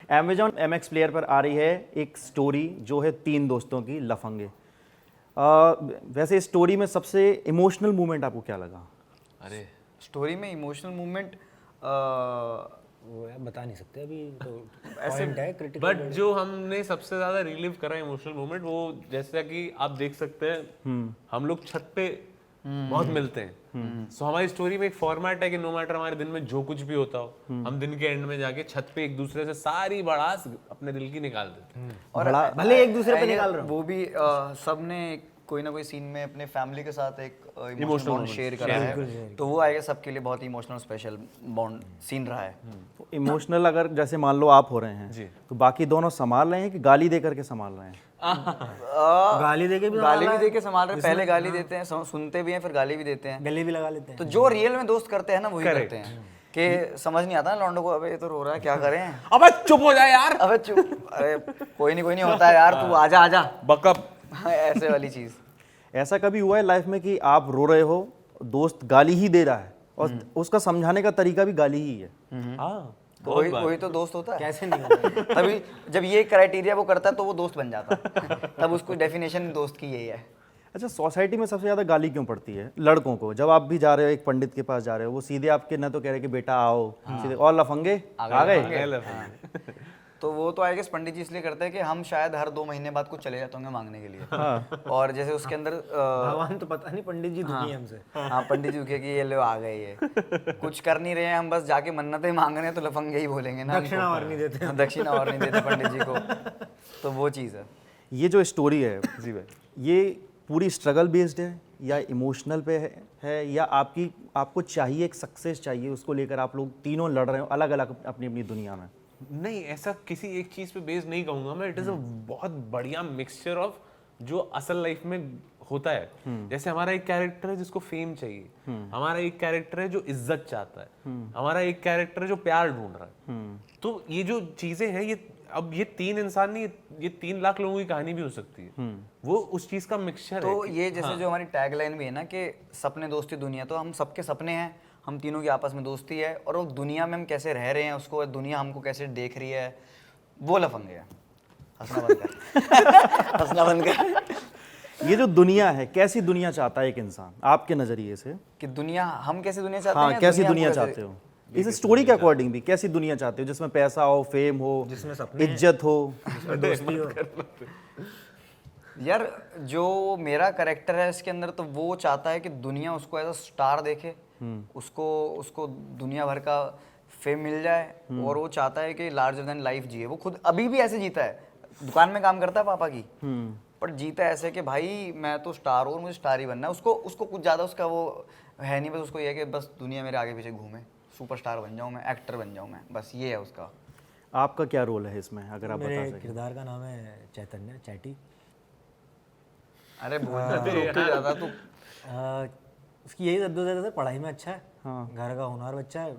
Amazon MX player पर आ रही है एक स्टोरी जो है 3 दोस्तों की, लफंगे। वैसे स्टोरी में सबसे इमोशनल मोमेंट आपको क्या लगा? अरे स्टोरी में इमोशनल मूवमेंट वो यार बता नहीं सकते अभी, तो पॉइंट है क्रिटिकल। बट जो हमने सबसे ज्यादा रिलीव करा इमोशनल मोमेंट, वो जैसा कि आप देख सकते हैं हम लोग छत पे बहुत मिलते हैं। सो हमारी स्टोरी में एक फॉर्मेट है कि नो मैटर हमारे दिन में जो कुछ भी होता हो, हम दिन के एंड में जाके छत पे एक दूसरे से सारी भड़ास अपने दिल की निकाल देते हैं। और भले एक दूसरे पे निकाल रहे हो, वो भी सब ने कोई ना कोई सीन में अपने फैमिली के साथ एक इमोशनल बॉन्ड शेयर करा है, तो वो आएगा सबके लिए बहुत ही इमोशनल स्पेशल बॉन्ड सीन रहा है। इमोशनल अगर जैसे मान लो आप हो रहे हैं तो बाकी दोनों संभाल रहे हैं कि गाली दे करके संभाल रहे हैं? गाली देके भी संभाल रहे हैं। पहले गाली देते हैं, सुनते भी हैं, फिर गाली भी देते हैं, गले भी लगा लेते हैं। तो जो रियल में दोस्त करते हैं ना वही करते हैं कि समझ नहीं आता ना लौंडों को, अबे ये तो रो रहा है क्या करें, अबे चुप हो जाए यार, अबे चुप, अरे कोई नहीं होता है यार, तू आजा आजा, बकअप। ऐसे वाली चीज। ऐसा कभी हुआ है लाइफ में कि आप रो रहे हो, दोस्त गाली ही दे रहा है और उसका समझाने का तरीका भी गाली ही है? हाँ, वही तो दोस्त होता है। कैसे नहीं होता? तभी जब ये क्राइटेरिया वो करता है तो वो दोस्त बन जाता है। तब उसको डेफिनेशन दोस्त की यही है। अच्छा, सोसाइटी में सबसे ज़्यादा गाली क्यों पड़ती है लड़कों को? जब आप भी जा रहे हो एक पंडित के पास जा रहे हो, वो सीधे आपके न तो कह रहे कि बेटा आओ, सीधे और लफंगे आ गए। तो वो तो आई गेस पंडित जी इसलिए करते हैं कि हम शायद हर 2 महीने बाद कुछ चले जाते होंगे मांगने के लिए। और जैसे उसके अंदर भगवान तो पता नहीं, पंडित जी दुखी हैं हमसे। हाँ, पंडित जी दुखी कि ये लो आ गए, ये कुछ कर नहीं रहे हैं, हम बस जाके मन्नतें मांग रहे हैं, तो लफंगे ही बोलेंगे ना, दक्षिणा और नहीं देते। दक्षिणा और नहीं देते पंडित जी को, तो वो चीज़ है। ये जो स्टोरी है जी भाई, ये पूरी स्ट्रगल बेस्ड है या इमोशनल पे है या आपको चाहिए एक सक्सेस चाहिए, उसको लेकर आप लोग तीनों लड़ रहे हो अलग अलग अपनी अपनी दुनिया में? नहीं, ऐसा किसी एक चीज पे बेस नहीं कहूंगा मैं। इट इज अ बहुत बढ़िया मिक्सचर ऑफ जो असल लाइफ में होता है। जैसे हमारा एक कैरेक्टर है जिसको फेम चाहिए, हमारा एक कैरेक्टर है जो इज्जत चाहता है, हमारा एक कैरेक्टर है जो प्यार ढूंढ रहा है। तो ये जो चीजें हैं, ये 3 इंसान नहीं, ये 3 लाख लोगों की कहानी भी हो सकती है। वो उस चीज का मिक्सचर है। तो ये जैसे जो हमारी टैगलाइन भी है ना कि सपने दोस्ती दुनिया, तो हम सबके सपने हैं, हम तीनों की आपस में दोस्ती है, और वो दुनिया में हम कैसे रह रहे हैं, उसको दुनिया हमको कैसे देख रही है, वो लफंगे है। हंसना बंद कर। हंसना बंद कर। ये जो दुनिया है, कैसी दुनिया चाहता है एक इंसान आपके नजरिए से? कि दुनिया, हम कैसी दुनिया चाहते हाँ, हैं, कैसी दुनिया हमको चाहते हो इस स्टोरी के अकॉर्डिंग भी? कैसी दुनिया चाहते हो जिसमें पैसा हो, फेम हो, जिसमें सपने इज्जत हो, दोस्ती हो? यार जो मेरा कैरेक्टर है इसके अंदर, तो वो चाहता है कि दुनिया उसको एज अ स्टार देखे, उसको दुनिया भर का फेम मिल जाए, और वो चाहता है कि लार्जर देन लाइफ जिए। वो खुद अभी भी ऐसे जीता है, दुकान में काम करता है पापा की, पर जीता है ऐसे कि भाई मैं तो स्टार हूँ और मुझे स्टार ही बनना है। उसको कुछ ज़्यादा उसका वो है नहीं, बस उसको ये है कि बस दुनिया मेरे आगे पीछे घूमे, सुपरस्टार बन जाऊँ मैं, एक्टर बन जाऊँ मैं, बस ये है उसका। आपका क्या रोल है इसमें, अगर आप बता मेरे सकें? किरदार का नाम है चैतन्य, चैटी। अरे बोल तो ज़्यादा तू। उसकी यही जद्दोजहद है, पढ़ाई में अच्छा है, हाँ। घर का होनहार बच्चा है,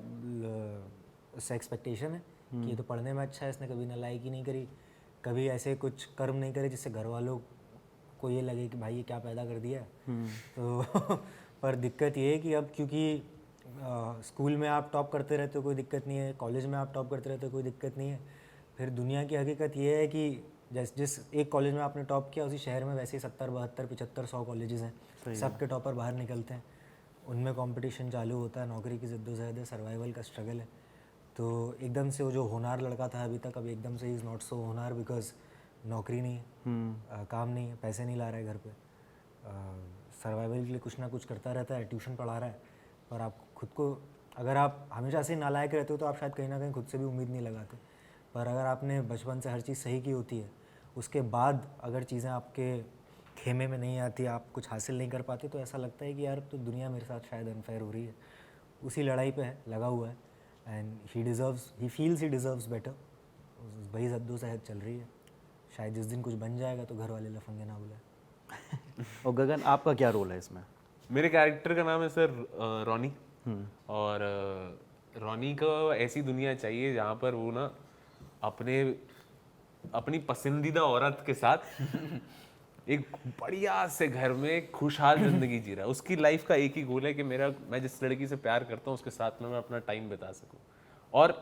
उससे एक्सपेक्टेशन है कि ये तो पढ़ने में अच्छा है, इसने कभी नालायकी नहीं करी, कभी ऐसे कुछ कर्म नहीं करे जिससे घर वालों को ये लगे कि भाई ये क्या पैदा कर दिया है। तो पर दिक्कत ये है कि अब क्योंकि स्कूल में आप टॉप करते रहते हो कोई दिक्कत नहीं है, कॉलेज में आप टॉप करते रहते हो कोई दिक्कत नहीं है, फिर दुनिया की हकीकत ये है कि जिस एक कॉलेज में आपने टॉप किया, उसी शहर में वैसे ही 70, 72, 75, 100 कॉलेजेस हैं, सबके टॉपर बाहर निकलते हैं, उनमें कंपटीशन चालू होता है, नौकरी की जद्दोजहद है, सर्वाइवल का स्ट्रगल है। तो एकदम से वो जो होनहार लड़का था अभी तक, अब एकदम से इज़ नॉट सो होनहार, बिकॉज नौकरी नहीं है, काम नहीं है, पैसे नहीं ला रहा है घर पे, सर्वाइवल के लिए कुछ ना कुछ करता रहता है, ट्यूशन पढ़ा रहा है, पर आप खुद को, अगर आप हमेशा से नालायक रहते हो तो आप शायद कहीं ना कहीं खुद से भी उम्मीद नहीं लगाते, पर अगर आपने बचपन से हर चीज़ सही की होती है, उसके बाद अगर चीज़ें आपके खेमे में नहीं आती, आप कुछ हासिल नहीं कर पाते, तो ऐसा लगता है कि यार तो दुनिया मेरे साथ शायद अनफेयर हो रही है। उसी लड़ाई पे है, लगा हुआ है, and he feels he deserves better. वही जद्दोजहद चल रही है, शायद जिस दिन कुछ बन जाएगा तो घर वाले लफंगे ना बुलाए। और गगन, आपका क्या रोल है इसमें? मेरे कैरेक्टर का नाम है सर रॉनी। और रॉनी को ऐसी दुनिया चाहिए जहाँ पर वो ना अपनी पसंदीदा औरत के साथ एक बढ़िया से घर में खुशहाल जिंदगी जी रहा है। उसकी लाइफ का एक ही गोल है कि मैं जिस लड़की से प्यार करता हूँ उसके साथ में मैं अपना टाइम बिता सकूँ। और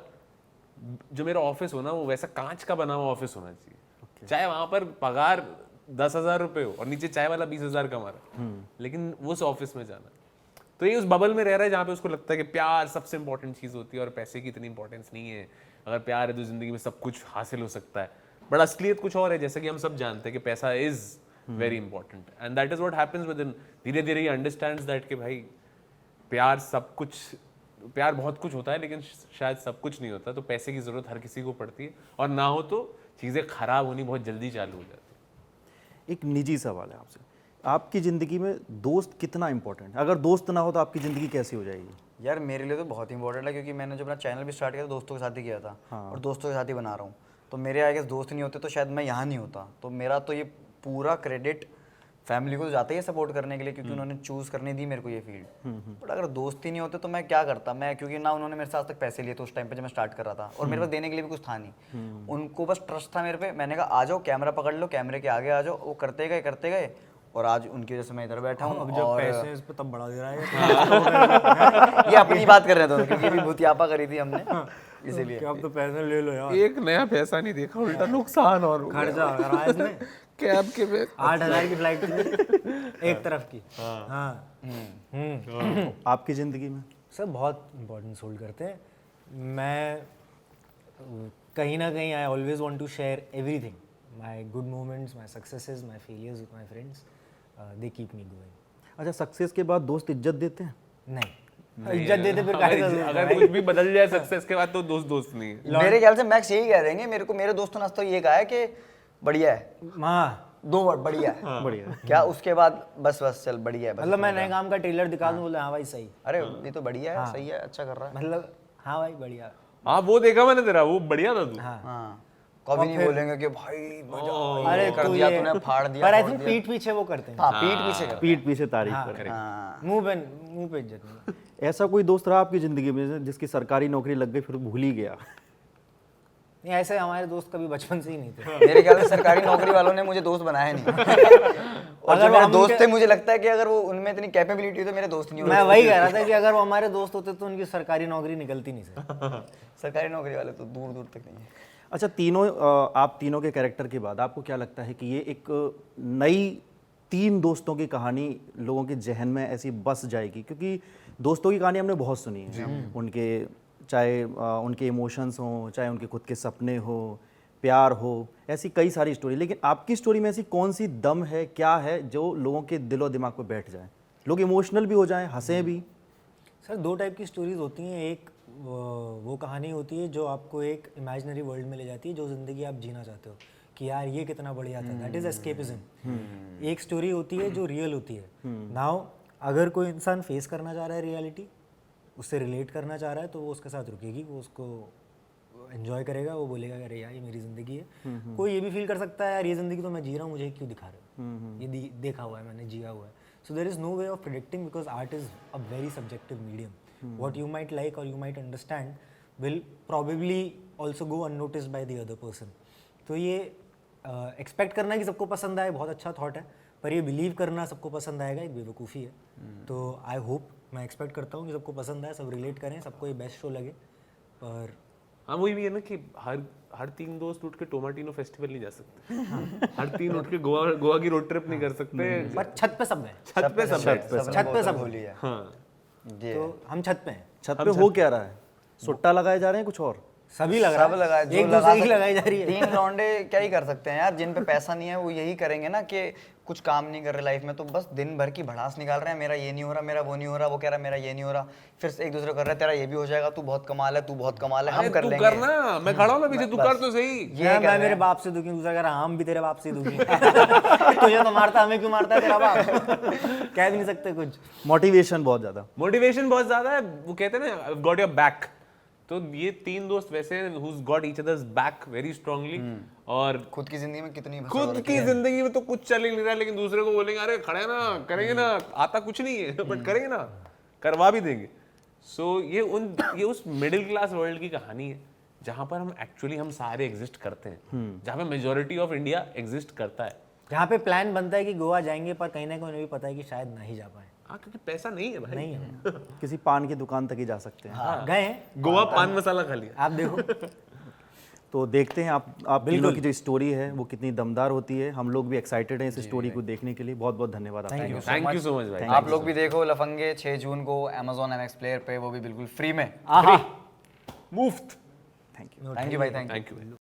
जो मेरा ऑफिस हो ना वो वैसा कांच का बना हुआ ऑफिस होना चाहिए। चाहे वहां पर पगार 10,000 रुपए हो और नीचे चाय वाला 20,000 कमा रहा है, लेकिन वो उस ऑफिस में जाना। तो ये उस बबल में रह रहा है जहाँ पे उसको लगता है कि प्यार सबसे इंपॉर्टेंट चीज़ होती है और पैसे की इतनी इंपॉर्टेंस नहीं है। अगर प्यार है तो जिंदगी में सब कुछ हासिल हो सकता है, बट असलियत कुछ और है। जैसे कि हम सब जानते हैं कि पैसा is very important and that is what happens with in. धीरे धीरे ही अंडरस्टैंड्स दैट कि भाई प्यार सब कुछ, प्यार बहुत कुछ होता है लेकिन शायद सब कुछ नहीं होता। तो पैसे की ज़रूरत हर किसी को पड़ती है, और ना हो तो चीज़ें ख़राब होनी बहुत जल्दी चालू हो जाती है। एक निजी सवाल है आपसे, आपकी ज़िंदगी में दोस्त कितना इंपॉर्टेंट है? अगर दोस्त ना हो तो आपकी ज़िंदगी कैसी हो जाएगी? यार मेरे लिए तो बहुत इंपॉर्टेंट है, क्योंकि मैंने जो अपना चैनल भी स्टार्ट किया था दोस्तों के साथ ही किया था। और दोस्तों के साथ ही बना रहा हूँ। तो मेरे आई गेस दोस्त नहीं होते तो शायद मैं यहाँ नहीं होता। तो मेरा तो ये पूरा क्रेडिट फैमिली को तो जाता ही है सपोर्ट करने के लिए, क्योंकि उन्होंने चूज़ करने दी मेरे को ये फील्ड। बट अगर दोस्त ही नहीं होते तो मैं क्या करता? मैं, क्योंकि ना उन्होंने मेरे से आज तक पैसे लिए थे उस टाइम पे जब मैं स्टार्ट कर रहा था, और मेरे पास देने के लिए भी कुछ था नहीं। उनको बस ट्रस्ट था मेरे पे। मैंने कहा आ जाओ, कैमरा पकड़ लो, कैमरे के आगे आ जाओ। वो करते गए और आज उनकी वजह से मैं इधर बैठा हूँ। अब जब और पैसे इस पे तब बढ़ा दे रहा है ये अपनी बात कर रहे थे क्योंकि अभी भूतियापा करी थी हमने, इसीलिए। कि अब तो पैसे ले लो यार। एक नया पैसा नहीं देखा, उल्टा नुकसान और हो खर्चा करा है इसने। कैब के पे 8,000 की फ्लाइट थी एक तरफ की। हाँ। आपकी ज़िंदगी में सर बहुत इंपॉर्टेंस होल्ड करते हैं। मैं कहीं ना कहीं I always want to share everything, my good moments, my successes, my failures with my friends. They keep me going. अच्छा, सक्सेस के बाद दोस्त इज्जत देते हैं? नहीं, इज्जत देते फिर काहे का जरूरत अगर कुछ भी बदल जाए सक्सेस के बाद तो दोस्त नहीं है। मेरे ख्याल से मैक्स यही कह देंगे मेरे को। मेरे दोस्तों ने आज तो ये कहा है कि बढ़िया है, हाँ 2 वर्ड बढ़िया है। बढ़िया। क्या उसके बाद बस चल बढ़िया है बस। मतलब मैं नए काम का ट्रेलर दिखा दूं, बोले हाँ भाई सही, अरे ये तो बढ़िया है, सही है, अच्छा कर रहा है। मतलब हाँ भाई बढ़िया। हाँ वो देखा मैंने तेरा, वो बढ़िया था तू। हाँ, कभी नहीं बोलेंगे कि भाई मजा अरे कर तू दिया ये- तूने, फाड़ दिया। पर आई फोड़ थिंक दिया। पीठ पीछे वो करते हैं। हाँ, पीठ पीछे कर। पीठ पीछे तारीफ कर। हाँ, मुंह पे इज्जत नहीं। ऐसा कोई दोस्त रहा आपकी ज़िंदगी में जिसकी सरकारी नौकरी लग गई फिर भूल ही गया? नहीं, ऐसे हमारे दोस्त कभी बचपन से ही नहीं थे। मेरे ख्याल से सरकारी नौकरी वालों ने मुझे दोस्त बनाया नहीं। और जो मेरे दोस्त थे, मुझे लगता है कि अगर वो उनमें इतनी कैपेबिलिटी तो मेरे दोस्त नहीं होते। मैं वही कह रहा था कि अगर वो हमारे दोस्त होते तो उनकी सरकारी नौकरी निकलती नहीं सर। सरकारी नौकरी वाले तो दूर दूर तक नहीं है। अच्छा, आप तीनों के कैरेक्टर के बाद आपको क्या लगता है कि ये एक नई 3 दोस्तों की कहानी लोगों के जहन में ऐसी बस जाएगी? क्योंकि दोस्तों की कहानी हमने बहुत सुनी है, उनके चाहे उनके इमोशंस हों, चाहे उनके खुद के सपने हो, प्यार हो, ऐसी कई सारी स्टोरी। लेकिन आपकी स्टोरी में ऐसी कौन सी दम है, क्या है जो लोगों के दिलो दिमाग पे बैठ जाए, लोग इमोशनल भी हो जाएं, हंसें भी? सर 2 टाइप की स्टोरीज होती हैं। एक वो कहानी होती है जो आपको एक इमेजिनरी वर्ल्ड में ले जाती है, जो ज़िंदगी आप जीना चाहते हो कि यार ये कितना बढ़िया था, दैट इज़ एस्केपिज्म। एक स्टोरी होती है जो रियल होती है। नाउ अगर कोई इंसान फेस करना चाह रहा है रियलिटी, उससे रिलेट करना चाह रहा है, तो वो उसके साथ रुकेगी, वो उसको एंजॉय करेगा, वो बोलेगा अरे यार ये मेरी ज़िंदगी है। कोई ये भी फील कर सकता है यार ये ज़िंदगी तो मैं जी रहा हूँ, मुझे क्यों दिखा रहे हो, ये देखा हुआ है मैंने, जिया हुआ है। So there is no way of predicting, because art is a very subjective medium. What you might like or you might understand will probably also go unnoticed by the other person. तो ये expect करना कि सबको पसंद आए बहुत अच्छा thought है, पर ये बिलीव करना सबको पसंद आएगा एक बेवकूफ़ी है. तो आई होप, मैं एक्सपेक्ट करता हूँ कि सबको पसंद आए, सब रिलेट करें, सबको ये बेस्ट शो लगे. पर हाँ वही भी है ना कि हर 3 दोस्त उठ के टोमाटिनो फेस्टिवल नहीं जा सकते. हर 3 उठ के गोवा की रोड ट्रिप नहीं कर सकते. पर छत पे सब है, छत पे सब होली है. हाँ तो हम छत पे हैं. छत पे हो क्या रहा है? सुट्टा लगाए जा रहे हैं कुछ और? सभी लग रहा है, जो एक दूसरे की लगाई जा रही है. 3 लौंडे क्या ही कर सकते हैं यार, जिन पे पैसा नहीं है वो यही करेंगे ना कि कुछ काम नहीं कर रहे लाइफ में, तो बस दिन भर की भड़ास निकाल रहे हैं, मेरा ये नहीं हो रहा, मेरा वो नहीं हो रहा, वो कह रहा है मेरा ये नहीं हो रहा, फिर एक दूसरे को कर रहे हैं तेरा ये भी हो जाएगा, तू बहुत कमाल है, तू बहुत कमाल है, हम कर लेंगे. करना, मैं खड़ा हूँ ना पीछे, तू कर तो सही. ये मैं मेरे बाप से दुखी, दूसरा कह रहा हम भी तेरे बाप से दुखी. तुझे तो मारता, हमें क्यों मारता है तेरा बाप? कह भी नहीं सकते कुछ. मोटिवेशन बहुत ज़्यादा है. वो कहते हैं ना गॉट योर बैक. तो ये 3 दोस्त वैसे हैं who's got each other's back very strongly. और खुद की जिंदगी में कितनी खुद की जिंदगी में तो कुछ चल ही नहीं रहा, लेकिन दूसरे को बोलेंगे अरे खड़े ना, करेंगे ना, आता कुछ नहीं है बट करेंगे ना, करवा भी देंगे. सो ये उस मिडिल क्लास वर्ल्ड की कहानी है जहाँ पर हम एक्चुअली हम सारे एग्जिस्ट करते हैं, जहाँ पे मेजोरिटी ऑफ इंडिया एग्जिस्ट करता है, जहाँ पे प्लान बनता है कि गोवा जाएंगे, पर कहीं ना कहीं उन्हें भी पता है कि शायद नहीं जा पाए. हाँ क्योंकि पैसा नहीं है भाई. नहीं है. किसी पान की दुकान तक ही जा सकते हैं. गए हैं, गोवा पान मसाला खा लिया. आप देखो तो देखते हैं आप तीनों की जो स्टोरी है वो कितनी दमदार होती है। हम लोग भी एक्साइटेड हैं इस स्टोरी को देखने के लिए। बहुत बहुत धन्यवाद आपका। थैंक यू सो मच भाई। आप लोग भी देखो लफंगे 6 जून को Amazon MX प्लेयर पे, वो भी बिल्कुल फ्री में। आहा मुफ्त। Thank you. थैंक यू भाई, थैंक यू। Thank you.